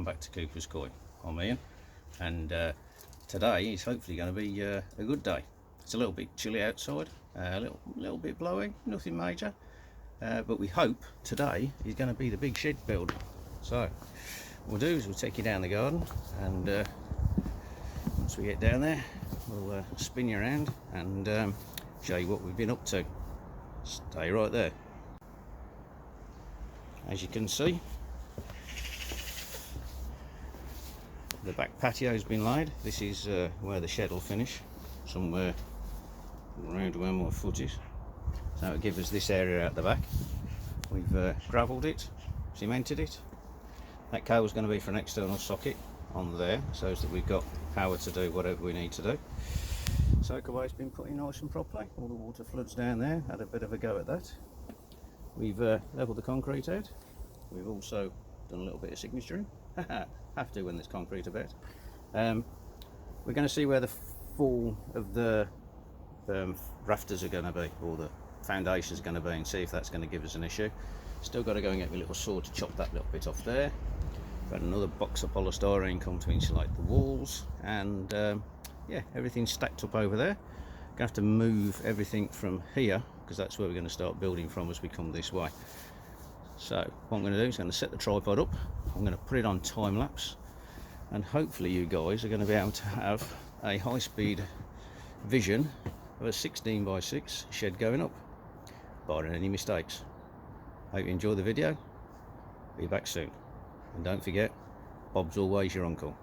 welcome back to Cooper's Coy. I'm Ian, and today is hopefully going to be a good day. It's a little bit chilly outside, a little bit blowing, nothing major, but we hope today is going to be the big shed build. So what we'll do is we'll take you down the garden, and once we get down there we'll spin you around and show you what we've been up to. Stay right there. As you can see, the back patio has been laid. This is where the shed will finish, somewhere around where my foot is. So it'll give us this area out the back. We've gravelled it, cemented it. That cable's going to be for an external socket on there, so that we've got power to do whatever we need to do. Soakaway's been put in nice and properly. All the water floods down there. Had a bit of a go at that. We've levelled the concrete out. We've also done a little bit of signaturing. Have to when there's concrete about. We're going to see where the fall of the rafters are going to be, or the foundation's going to be, and see if that's going to give us an issue. Still got to go and get my little saw to chop that little bit off there. Got another box of polystyrene come to insulate the walls, and yeah, everything's stacked up over there. Gonna have to move everything from here, because that's where we're going to start building from as we come this way. So what I'm going to do is I'm going to set the tripod up. I'm going to put it on time lapse, and hopefully you guys are going to be able to have a high-speed vision of a 16x6 shed going up, barring any mistakes. Hope you enjoy the video. Be back soon, and don't forget, Bob's always your uncle.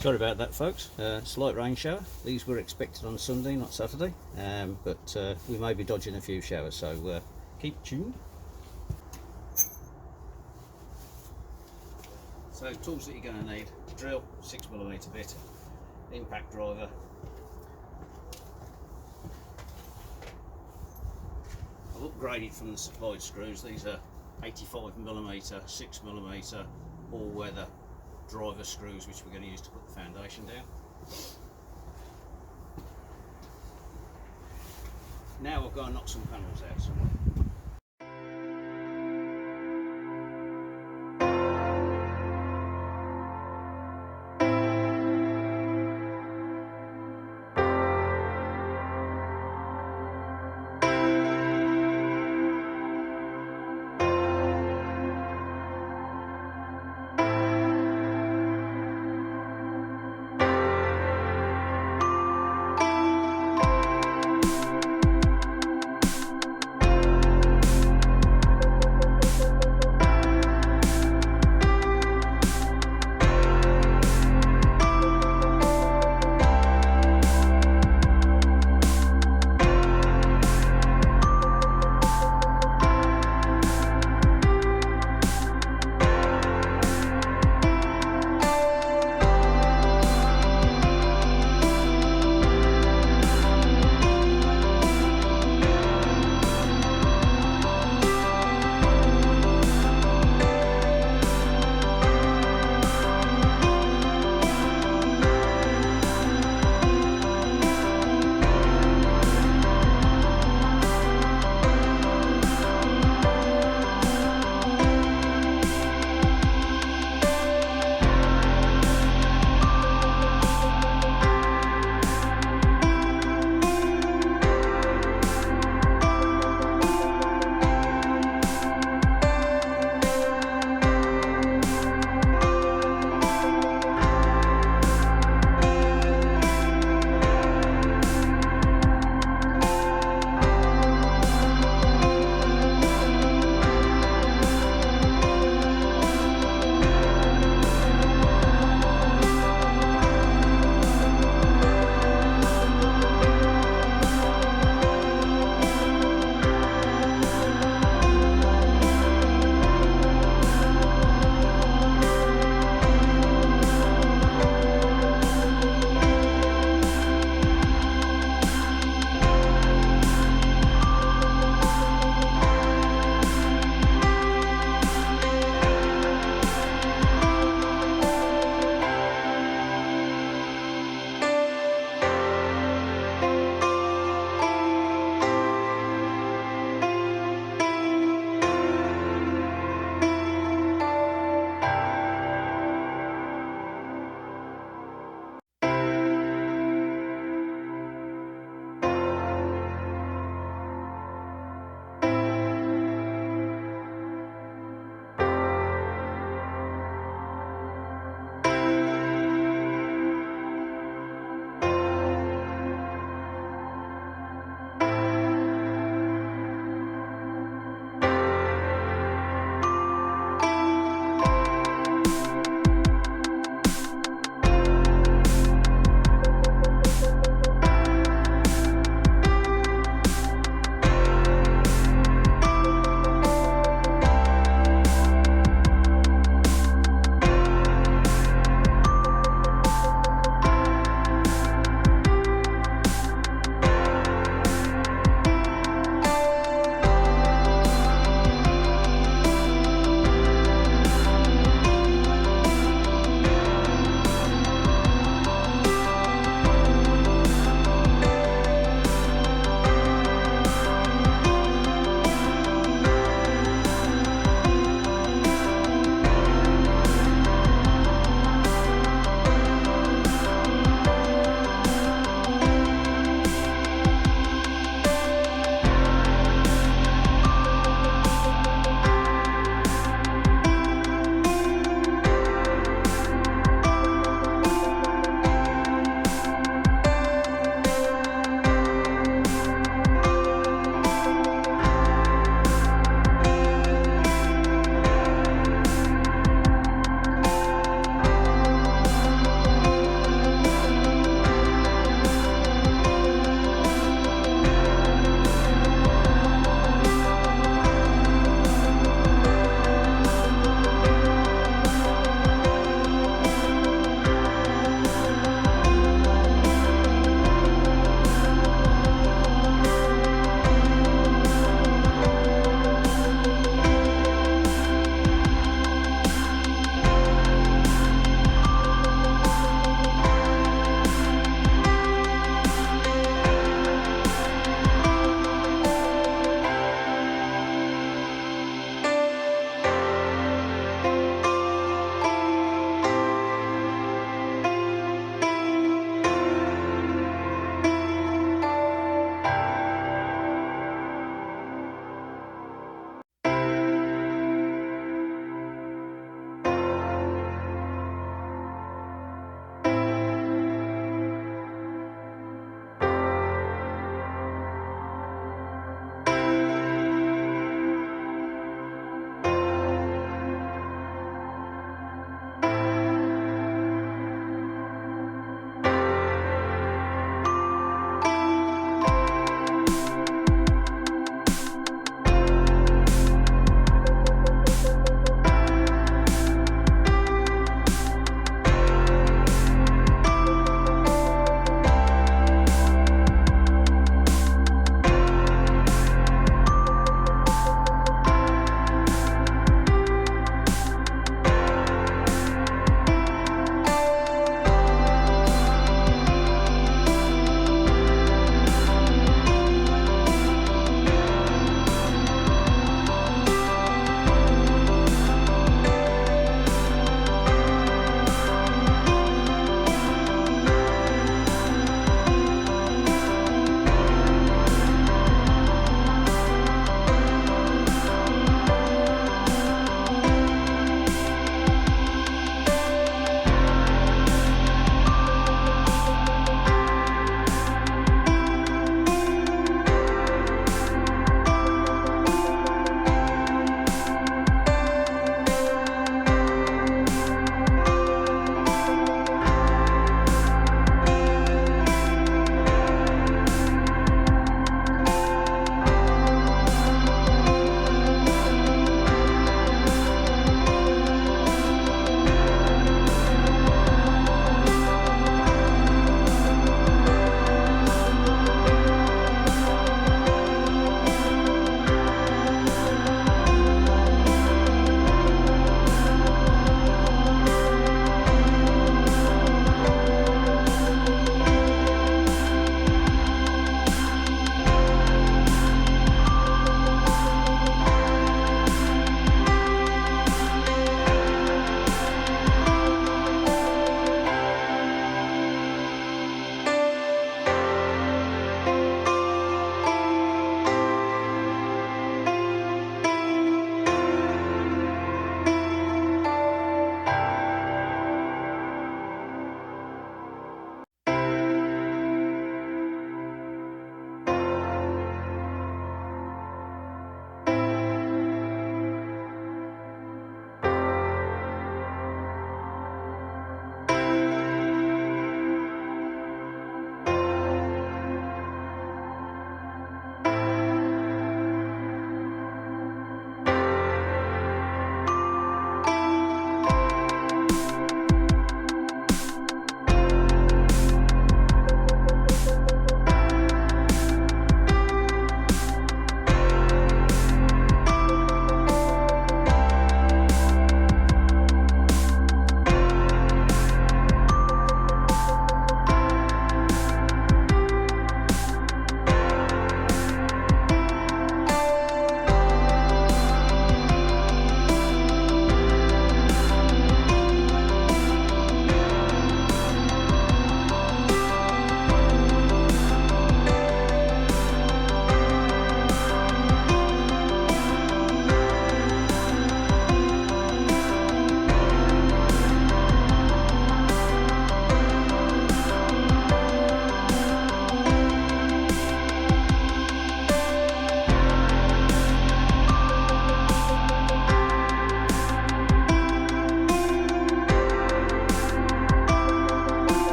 Sorry about that, folks. Slight rain shower. These were expected on Sunday, not Saturday, but we may be dodging a few showers, so keep tuned. So tools that you're going to need: drill, 6mm bit, impact driver, I've upgraded from the supplied screws. These are 85mm, 6mm all-weather driver screws, which we're going to use to put the foundation down. Now I've got to knock some panels out somewhere.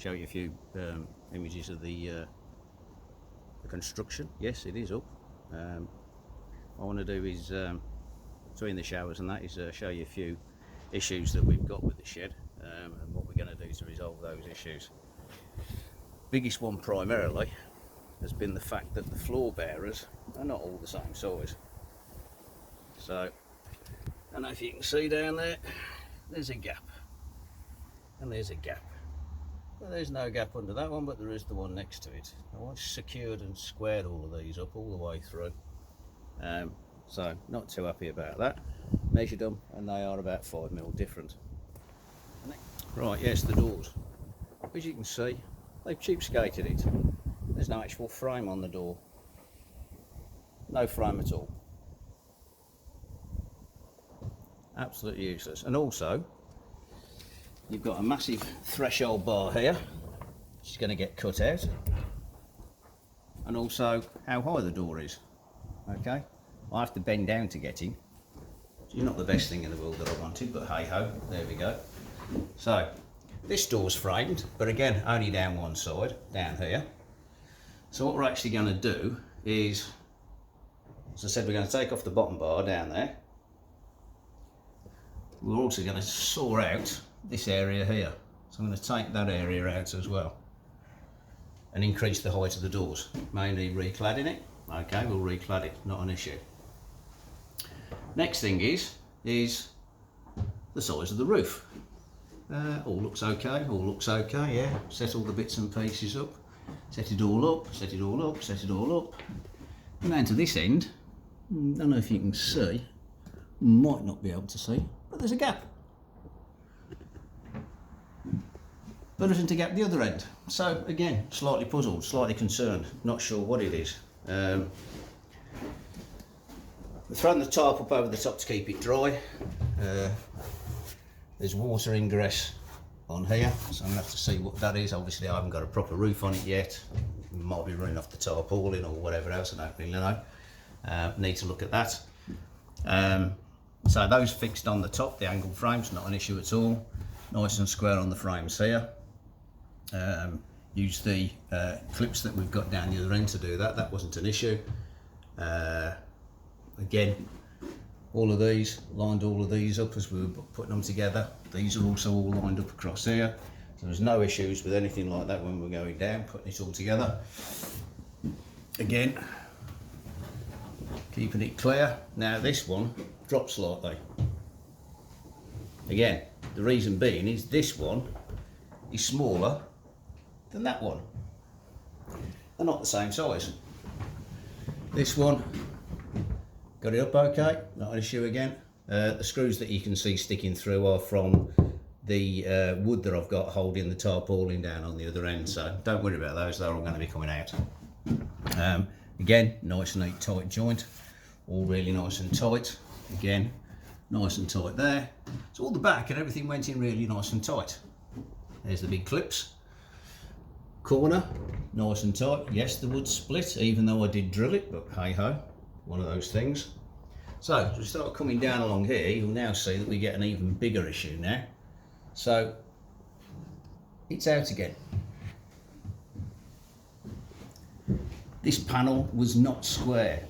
show you a few images of the construction. Yes, it is up. What I want to do is, between the showers and that, is show you a few issues that we've got with the shed, and what we're going to do to resolve those issues. Biggest one primarily has been the fact that the floor bearers are not all the same size. So, I don't know if you can see down there, there's a gap, and there's a gap. Well, there's no gap under that one, but there is the one next to it. I've secured and squared all of these up all the way through. So, not too happy about that. Measured them, and they are about 5mm different. Right, yes, the doors. As you can see, they've cheapskated it. There's no actual frame on the door. No frame at all. Absolutely useless. And also, you've got a massive threshold bar here, which is going to get cut out. And also, how high the door is. Okay, I have to bend down to get in. Which is not the best thing in the world that I wanted, but hey ho, there we go. So, this door's framed, but again, only down one side, down here. So what we're actually going to do is, as I said, we're going to take off the bottom bar down there. We're also going to saw out this area here. So I'm going to take that area out as well and increase the height of the doors. Mainly recladding it. Okay, we'll reclad it, not an issue. Next thing is the size of the roof. All looks okay, yeah. Set all the bits and pieces up. Set it all up, set it all up, set it all up. And down to this end, I don't know if you can see, might not be able to see, but there's a gap. But there isn't a gap the other end. So again, slightly puzzled, slightly concerned, not sure what it is. We've thrown the tarp up over the top to keep it dry. There's water ingress on here, so I'm going to have to see what that is. Obviously I haven't got a proper roof on it yet. It might be running off the tarpaulin or whatever else, I don't really know. Need to look at that. So those fixed on the top, the angled frames, not an issue at all. Nice and square on the frames here. Use the clips that we've got down the other end to do that. That wasn't an issue. Again, all of these, lined all of these up as we were putting them together. These are also all lined up across here. So there's no issues with anything like that when we're going down, putting it all together. Again, keeping it clear. Now this one drops slightly. Again, the reason being is this one is smaller than that one. They're not the same size. This one, got it up okay, not an issue again. The screws that you can see sticking through are from the wood that I've got holding the tarpaulin down on the other end, so don't worry about those, they're all going to be coming out. Again, nice and neat tight joint, all really nice and tight. Again, nice and tight there. So all the back and everything went in really nice and tight. There's the big clips. Corner, nice and tight. Yes, the wood split, even though I did drill it, but hey ho, one of those things. So as we start coming down along here, you'll now see that we get an even bigger issue now. So it's out again. This panel was not square.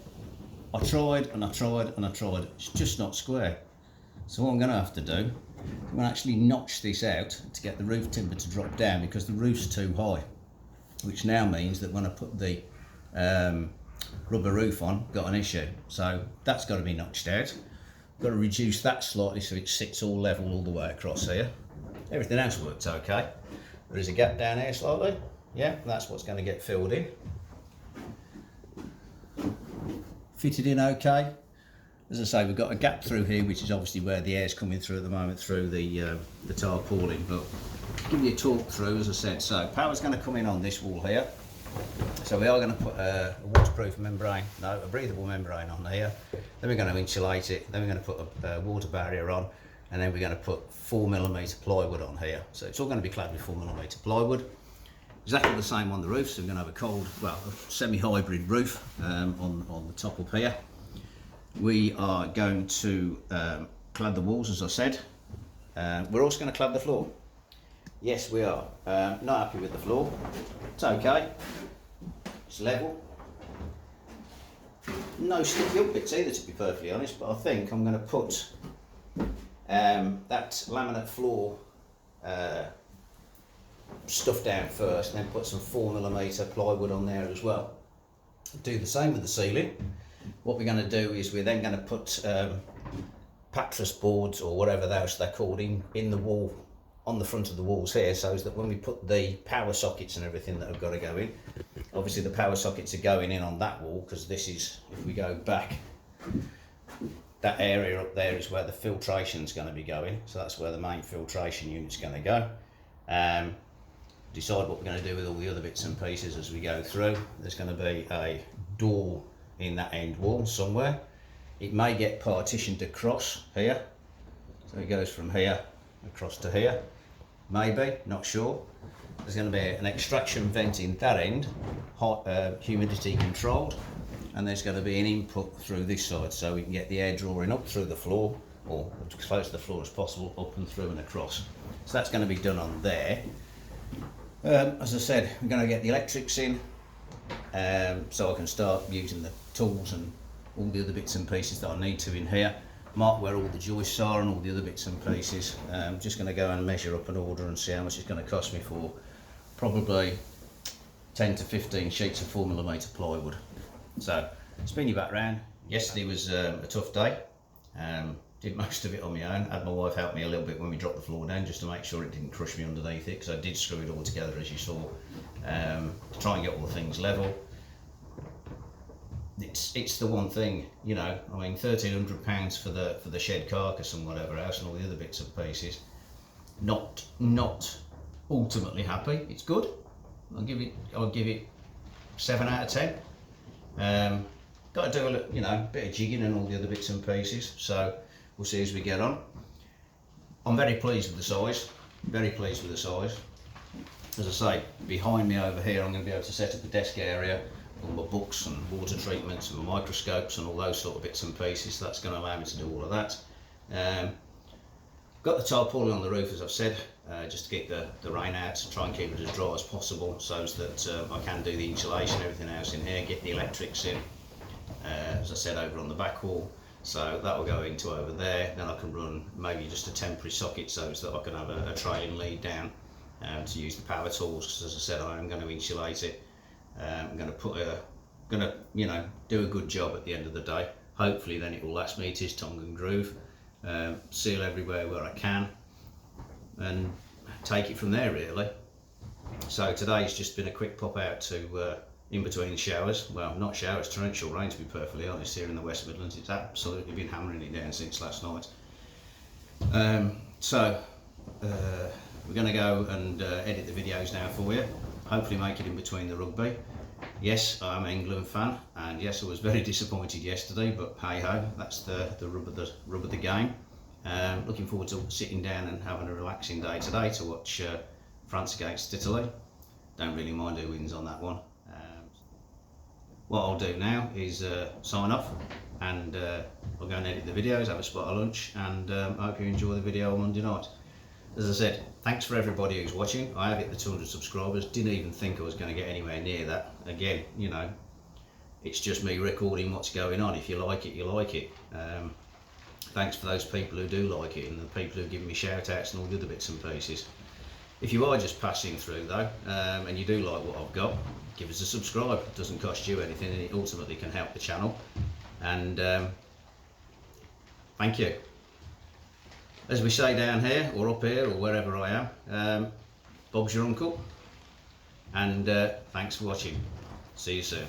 I tried and I tried and I tried. It's just not square. So what I'm going to have to do, I'm going to actually notch this out to get the roof timber to drop down, because the roof's too high, which now means that when I put the rubber roof on, got an issue. So that's got to be notched out. Got to reduce that slightly so it sits all level all the way across here. Everything else worked okay. There is a gap down here slightly. Yeah, that's what's going to get filled in. Fitted in okay. As I say, we've got a gap through here, which is obviously where the air's coming through at the moment through the tarpaulin. But give you a talk through, as I said. So power's going to come in on this wall here. So we are going to put a waterproof membrane, no, a breathable membrane on here. Then we're going to insulate it. Then we're going to put a water barrier on, and then we're going to put 4mm plywood on here. So it's all going to be clad with 4mm plywood. Exactly the same on the roof. So we're going to have a cold, well, a semi-hybrid roof on the top up here. We are going to clad the walls, as I said. We're also going to clad the floor. Yes, we are. Not happy with the floor. It's okay. It's level. No sticky up bits either, to be perfectly honest, but I think I'm going to put that laminate floor stuff down first, and then put some 4mm plywood on there as well. Do the same with the ceiling. What we're going to do is we're then going to put Patras boards, or whatever else they're called, in the wall, on the front of the walls here, so that when we put the power sockets and everything that have got to go in, obviously the power sockets are going in on that wall, because this is, if we go back, that area up there is where the filtration is going to be going, so that's where the main filtration unit's going to go. Decide what we're going to do with all the other bits and pieces as we go through. There's going to be a door in that end wall somewhere. It may get partitioned across here, so it goes from here across to here, maybe, not sure. There's going to be an extraction vent in that end, hot, humidity controlled, and there's going to be an input through this side, so we can get the air drawing up through the floor, or as close to the floor as possible, up and through and across. So that's going to be done on there. As I said, we're going to get the electrics in, so I can start using the tools and all the other bits and pieces that I need to in here. Mark where all the joists are and all the other bits and pieces. I'm just going to go and measure up an order and see how much it's going to cost me for probably 10 to 15 sheets of 4mm plywood. So, spin you back round. Yesterday was a tough day. Did most of it on my own. Had my wife help me a little bit when we dropped the floor down, just to make sure it didn't crush me underneath it, because I did screw it all together, as you saw, to try and get all the things level. It's the one thing, you know, I mean, £1,300 for the shed carcass and whatever else and all the other bits and pieces. Not ultimately happy. It's good. I'll give it 7 out of 10. Got to do a bit of jigging and all the other bits and pieces. So we'll see as we get on. I'm very pleased with the size. Very pleased with the size. As I say, behind me over here, I'm going to be able to set up a desk area, all my books and water treatments and my microscopes and all those sort of bits and pieces. So that's going to allow me to do all of that. Got the tarpaulin on the roof, as I've said, just to keep the rain out, try and keep it as dry as possible, so that I can do the insulation, everything else in here, get the electrics in, as I said, over on the back wall. So that will go into over there. Then I can run maybe just a temporary socket so that I can have a trailing lead down to use the power tools, because as I said, I am going to insulate it. I'm going to do a good job at the end of the day. Hopefully then it will last me. It is tongue and groove. Seal everywhere where I can and take it from there, really. So today's just been a quick pop out to in between showers. Well, not showers, torrential rain, to be perfectly honest. Here in the West Midlands, it's absolutely been hammering it down since last night. We're going to go and edit the videos now for you, hopefully make it in between the rugby. Yes, I'm an England fan, and yes, I was very disappointed yesterday, but hey ho, that's the rub of the game. Looking forward to sitting down and having a relaxing day today to watch France against Italy. Don't really mind who wins on that one. What I'll do now is sign off, and I'll go and edit the videos, have a spot of lunch, and I hope you enjoy the video on Monday night. As I said, thanks for everybody who's watching. I have hit the 200 subscribers, didn't even think I was going to get anywhere near that. Again, you know, it's just me recording what's going on. If you like it, you like it. Thanks for those people who do like it, and the people who give me shout outs and all the other bits and pieces. If you are just passing through though, and you do like what I've got, give us a subscribe. It doesn't cost you anything, and it ultimately can help the channel. And thank you. As we say down here, or up here, or wherever I am, Bob's your uncle, and thanks for watching. See you soon.